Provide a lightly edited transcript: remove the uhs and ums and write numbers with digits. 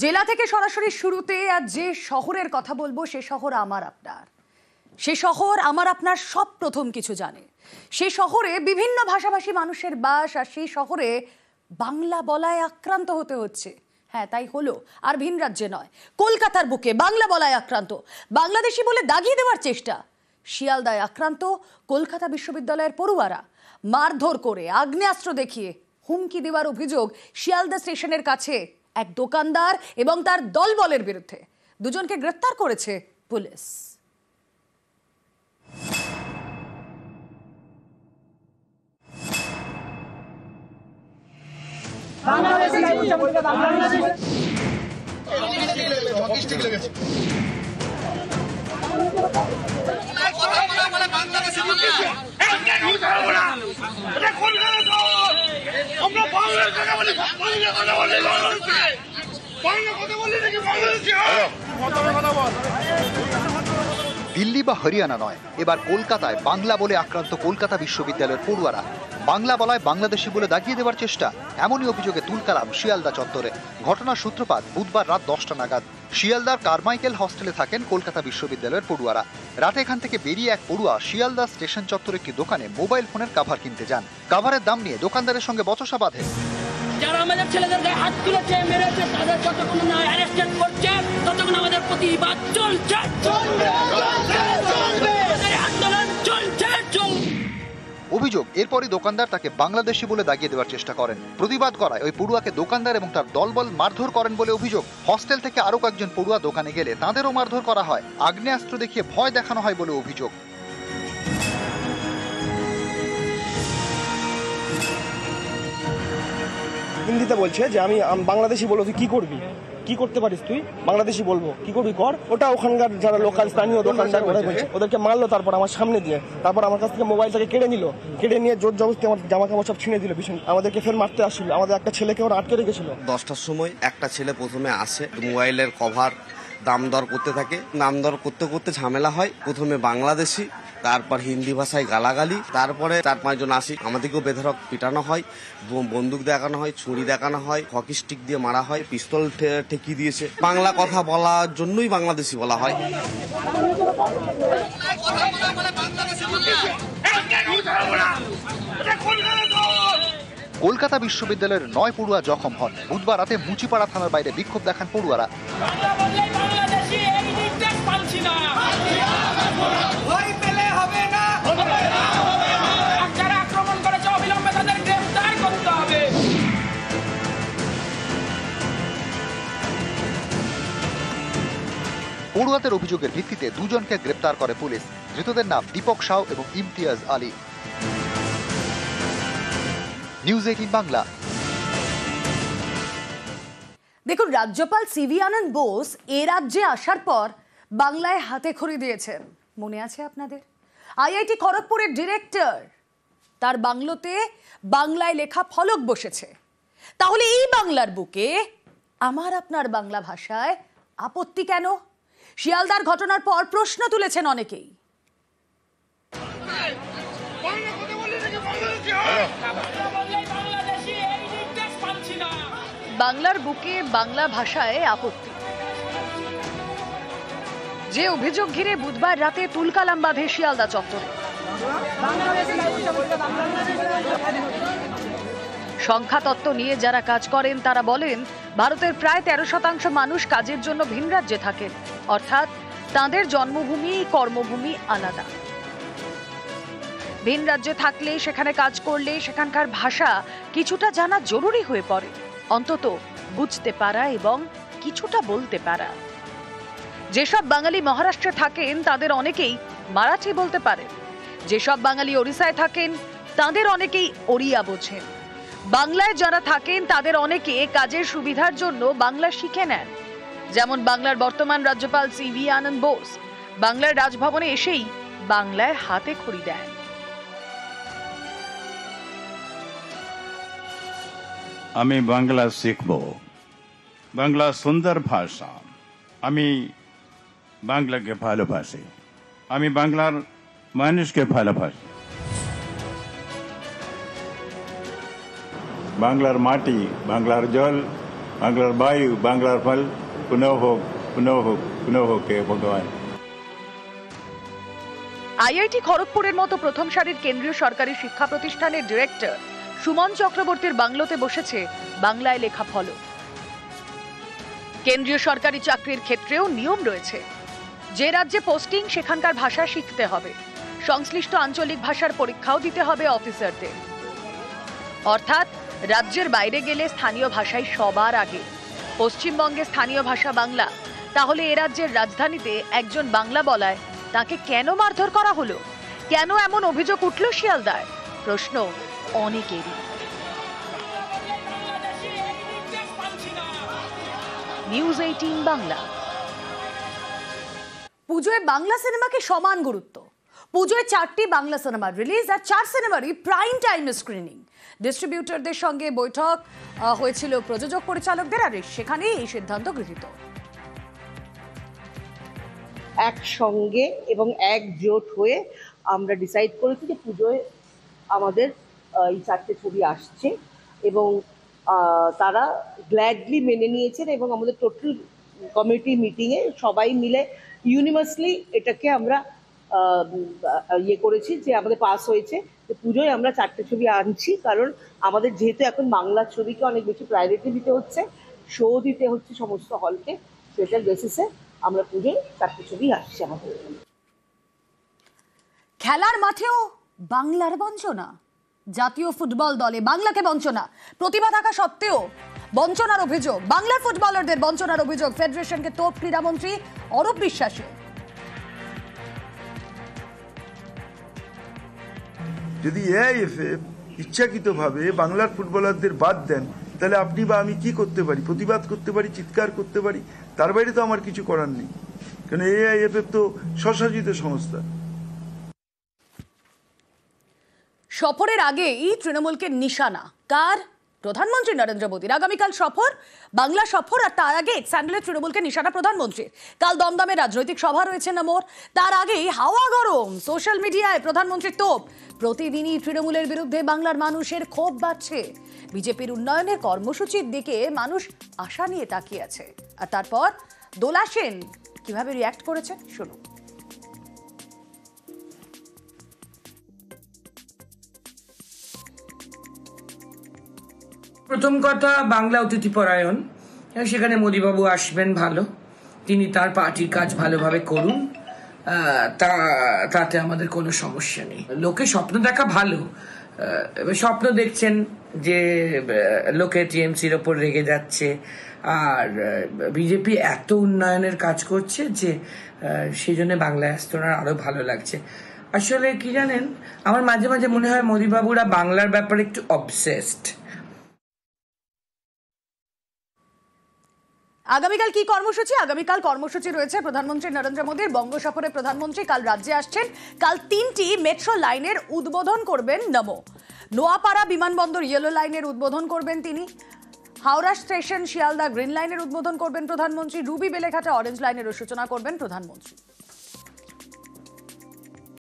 জেলা থেকে সরাসরি শুরুতে আর যে শহরের কথা বলবো সে শহর আমার আপনার, সে শহর আমার আপনার সব প্রথম কিছু জানে। সে শহরে বিভিন্ন ভাষাভাষী মানুষের বাস, আর সেই শহরে বাংলা বলায় আক্রান্ত হতে হচ্ছে। হ্যাঁ, তাই হলো, আর ভিন রাজ্যে নয়, কলকাতার বুকে বাংলা বলায় আক্রান্ত, বাংলাদেশি বলে দাগিয়ে দেওয়ার চেষ্টা। শিয়ালদায় আক্রান্ত কলকাতা বিশ্ববিদ্যালয়ের পড়ুয়ারা, মারধর করে আগ্নেয়াস্ত্র দেখিয়ে হুমকি দেওয়ার অভিযোগ শিয়ালদা স্টেশনের কাছে এক দোকানদার এবং তার দলবলের বিরুদ্ধে। দুজনকে গ্রেফতার করেছে পুলিশ। দিল্লি বা হরিয়ানা নয়, এবার কলকাতায় বাংলা বলে আক্রান্ত কলকাতা বিশ্ববিদ্যালয়ের পড়ুয়ারা। বাংলা বলায় বাংলাদেশি বলে দাগিয়ে দেওয়ার চেষ্টা, এমনই অভিযোগে তুলকালাম শিয়ালদা চত্বরে। ঘটনার সূত্রপাত বুধবার রাত 10টা নাগাদ। শিয়ালদার কারমাইকেল হস্টেলে থাকেন কলকাতা বিশ্ববিদ্যালয়ের পড়ুয়ারা। রাতে এখান থেকে বেরিয়ে এক পড়ুয়া শিয়ালদা স্টেশন চত্বরে একটি দোকানে মোবাইল ফোনের কাভার কিনতে যান। কাভারের দাম নিয়ে দোকানদারের সঙ্গে বচসা বাঁধে। যারা আমাদের ছেলেদের গায়ে হাত তুলেছে, মেরেছে, তাদের যতক্ষণ না অ্যারেস্টেড করছে ততক্ষণ আমাদের প্রতিবাদ চলছে, আন্দোলন চলছে। অভিযোগ, এরপরই দোকানদার তাকে বাংলাদেশি বলে দাগিয়ে দেওয়ার চেষ্টা করেন। প্রতিবাদ করায় ওই পড়ুয়াকে দোকানদার এবং তার দলবল মারধর করেন বলে অভিযোগ। হস্টেল থেকে আরো কয়েকজন পড়ুয়া দোকানে গেলে তাদেরও মারধর করা হয়, আগ্নেয়াস্ত্র দেখিয়ে ভয় দেখানো হয় বলে অভিযোগ। হিন্দিতে বলছে যে আমি বাংলাদেশি বলবো, তুই কি করবি, কি করতে পারিস, তুই বাংলাদেশি বলবো, কি করবি কর। ওটা ওখানকার যারা লোকাল স্থানীয় দোকানদার ওরা বলছে, ওদেরকে মারলো, তারপর আমার সামনে দিয়ে, তারপর আমার কাছ থেকে মোবাইলটাকে কেড়ে নিল, কেড়ে নিয়ে জোর জবরদস্তি আমার জামা কাপড় সব ছিঁড়ে দিল পিছনে। আমাদেরকে ফের মারতে আসছিল, আমাদের একটা ছেলেকে ওরা আটকে রেখেছিল। 10টার সময় একটা ছেলে প্রথমে আসে, মোবাইলের কভার দাম দর করতে থাকে। দাম দর করতে করতে ঝামেলা হয়, প্রথমে বাংলাদেশি, তারপর হিন্দি ভাষায় গালাগালি, তারপরে 4-5 জন আসি, আমাদেরকেও বেধড়ক পিটানো হয়, বন্দুক দেখানো হয়, ছুরি দেখানো হয়, হকি স্টিক দিয়ে মারা হয়, পিস্তল ঠেকিয়ে দিয়েছে। বাংলা কথা বলার জন্যই বাংলাদেশি বলা হয়। কলকাতা বিশ্ববিদ্যালয়ের 9 পড়ুয়া জখম হন। বুধবার রাতে মুচিপাড়া থানার বাইরে বিক্ষোভ দেখান পড়ুয়ারা। পড়ুয়াদের অভিযোগের ভিত্তিতে দুজনকে গ্রেপ্তার করে পুলিশ। ধৃতদের নাম দীপক সাউ এবং ইমতিয়াজ আলী। নিউজ 18 বাংলা। দেখুন, রাজ্যপাল সিভি আনন্দ বোস এ রাজ্যে আসার পর বাংলায় হাতে খড়ি দিয়েছেন, মনে আছে আপনাদের? আইআইটি খড়গপুরের ডিরেক্টর, তার বাংলোতে বাংলায় লেখা ফলক বসেছে। তাহলে এই বাংলার বুকে আমার আপনার বাংলা ভাষায় আপত্তি কেন? শিয়ালদার ঘটনার পর প্রশ্ন তুলেছেন অনেকেই। বাংলার বুকে বাংলা ভাষায় আপত্তি, যে অভিযোগ ঘিরে বুধবার রাতে তুলকালাম বাঁধে শিয়ালদা চত্বরে। সংখ্যা তত্ত্ব নিয়ে যারা কাজ করেন তারা বলেন, ভারতের প্রায় 13% মানুষ কাজের জন্য ভিন রাজ্যে থাকেন, অর্থাৎ তাদের জন্মভূমি কর্মভূমি আলাদা। ভিন রাজ্যে থাকলে, সেখানে কাজ করলে সেখানকার ভাষা কিছুটা জানা জরুরি হয়ে পড়ে, অন্তত বুঝতে পারা এবং কিছুটা বলতে পারা। যেসব বাঙালি মহারাষ্ট্রে থাকেন তাদের অনেকেই মারাঠি বলতে পারেন, যেসব বাঙালি ওড়িশায় থাকেন তাদের অনেকেই ওড়িয়া বোঝেন। বাংলায় যারা থাকেন তাদের অনেকে কাজের সুবিধার জন্য বাংলা শিখে নেন, যেমন বাংলার বর্তমান রাজ্যপাল সিভি আনন্দ বোস বাংলার রাজভবনে এসেই বাংলায় হাতে খড়ি দেন। আমি বাংলা শিখব, বাংলা সুন্দর ভাষা, আমি বাংলাকে ভালোবাসি, আমি বাংলার মানুষকে ভালোবাসি। বাংলার মাটি, বাংলার জল বাংলার বায়ু, বাংলার ফল পুনঃ হোক, পুনঃ হোক, পুনঃ হোক হে ভগবান। আইআইটি খড়গপুরের মতো প্রথম সারির কেন্দ্রীয় সরকারি শিক্ষা প্রতিষ্ঠানের ডিরেক্টর সুমন চক্রবর্তীর বাংলোতে বসেছে বাংলায় লেখা ফলক। কেন্দ্রীয় সরকারি চাকরির ক্ষেত্রেও নিয়ম রয়েছে। যে রাজ্যে পোস্টিং সেখানকার ভাষা শিখতে হবে। সংশ্লিষ্ট আঞ্চলিক ভাষার পরীক্ষাও দিতে হবে অফিসারদের। অর্থাৎ রাজ্যের বাইরে গেলে স্থানীয় ভাষাই সবার আগে। পশ্চিমবঙ্গে স্থানীয় ভাষা বাংলা, তাহলে এ রাজ্যের রাজধানীতে একজন বাংলা বলায় তাকে কেন মারধর করা হলো? কেন এমন অভিযোগ উঠল শিয়ালদায়? প্রশ্ন অনেকেরই। নিউজ 18 বাংলা। পুজোয় বাংলা সিনেমাকে সমান গুরুত্ব। পুজোয় 4টি বাংলা সিনেমার রিলিজ আর 4 সিনেমারই প্রাইম টাইম স্ক্রিনিং। ডিস্ট্রিবিউটরদের সঙ্গে বৈঠক হয়েছিল প্রযোজক পরিচালকদের, আর সেখানেই এই সিদ্ধান্ত গৃহীত। একসঙ্গে এবং একজোট হয়ে আমরা ডিসাইড করেছি যে পুজোয় আমাদের এই 4টে ছবি আসছে এবং তারা গ্ল্যাডলি মেনে নিয়েছেন এবং আমাদের টোটাল কমিটি মিটিংয়ে সবাই মিলে ইউনিভার্সালি এটাকে আমরা করেছি যে আমাদের পাস হয়েছে যে পুজোয় আমরা 4টে ছবি আনছি, কারণ আমাদের যেহেতু এখন বাংলা ছবিকে অনেক বেশি প্রায়োরিটি দিতে হচ্ছে, শো দিতে হচ্ছে সমস্ত হলকে, সেটার বেসিসে আমরা পুজোয় 4টে ছবি আসছে আমাদের। খেলার মাঠেও বাংলার বঞ্চনা। জাতীয় ফুটবল দলে বাংলাকে বঞ্চনা। প্রতিভা থাকা সত্ত্বেও বঞ্চনার অভিযোগ। বাংলার ফুটবলারদের বঞ্চনার অভিযোগ ফেডারেশনকে তোপ ক্রীড়ামন্ত্রী অরূপ বিশ্বাসের। যদি এআইএফএফ ইচ্ছাকৃতভাবে বাংলার ফুটবলারদের বাদ দেন, তাহলে আপনি বা আমি কি করতে পারি? প্রতিবাদ করতে পারি, চিৎকার করতে পারি, তার বাইরে তো আমার কিছু করার নেই, কারণ এআইএফএফ তো স্বশাসিত সংস্থা। সফরের আগেই তৃণমূলকে নিশানা কার? প্রধানমন্ত্রী নরেন্দ্র মোদীর। আগামীকাল সফর, বাংলা সফর, আর তার আগে স্যান্ডেলে তৃণমূলকে নিশানা প্রধানমন্ত্রীর। কাল দমদমে রাজনৈতিক সভা রয়েছে নমোর। তার আগেই হাওয়া গরম সোশ্যাল মিডিয়ায় প্রধানমন্ত্রীর তোপ। প্রতিদিনই তৃণমূলের বিরুদ্ধে বাংলার মানুষের ক্ষোভ বাড়ছে। বিজেপির উন্নয়নের কর্মসূচির দিকে মানুষ আশা নিয়ে তাকিয়ে আছে। আর তারপর দোলা সেন কিভাবে রিয়্যাক্ট করেছেন শুনুন। প্রথম কথা, বাংলা অতিথিপরায়ণ, সেখানে মোদীবাবু আসবেন, ভালো, তিনি তার পার্টির কাজ ভালোভাবে করুন, তাতে আমাদের কোনো সমস্যা নেই। লোকে স্বপ্ন দেখা ভালো, স্বপ্ন দেখছেন যে লোকে টিএমসির ওপর রেগে যাচ্ছে, আর বিজেপি এত উন্নয়নের কাজ করছে যে সেই জন্য বাংলায় আসতে ওনার আরো ভালো লাগছে। আসলে কি জানেন, আমার মাঝে মাঝে মনে হয় মোদীবাবুরা বাংলার ব্যাপারে একটু অবসেসড। আগামীকাল কি কর্মসূচি? আগামীকাল কর্মসূচি রয়েছে প্রধানমন্ত্রী নরেন্দ্র মোদীর। বঙ্গ সফরে প্রধানমন্ত্রী কাল রাজ্যে আসছেন। কাল 3টি মেট্রো লাইনের উদ্বোধন করবেন নমো। নোয়াপাড়া বিমানবন্দর ইয়েলো লাইনের উদ্বোধন করবেন তিনি। হাওড়া স্টেশন শিয়ালদা গ্রিন লাইনের উদ্বোধন করবেন প্রধানমন্ত্রী। রুবি বেলেঘাটা অরেঞ্জ লাইনেরও সূচনা করবেন প্রধানমন্ত্রী।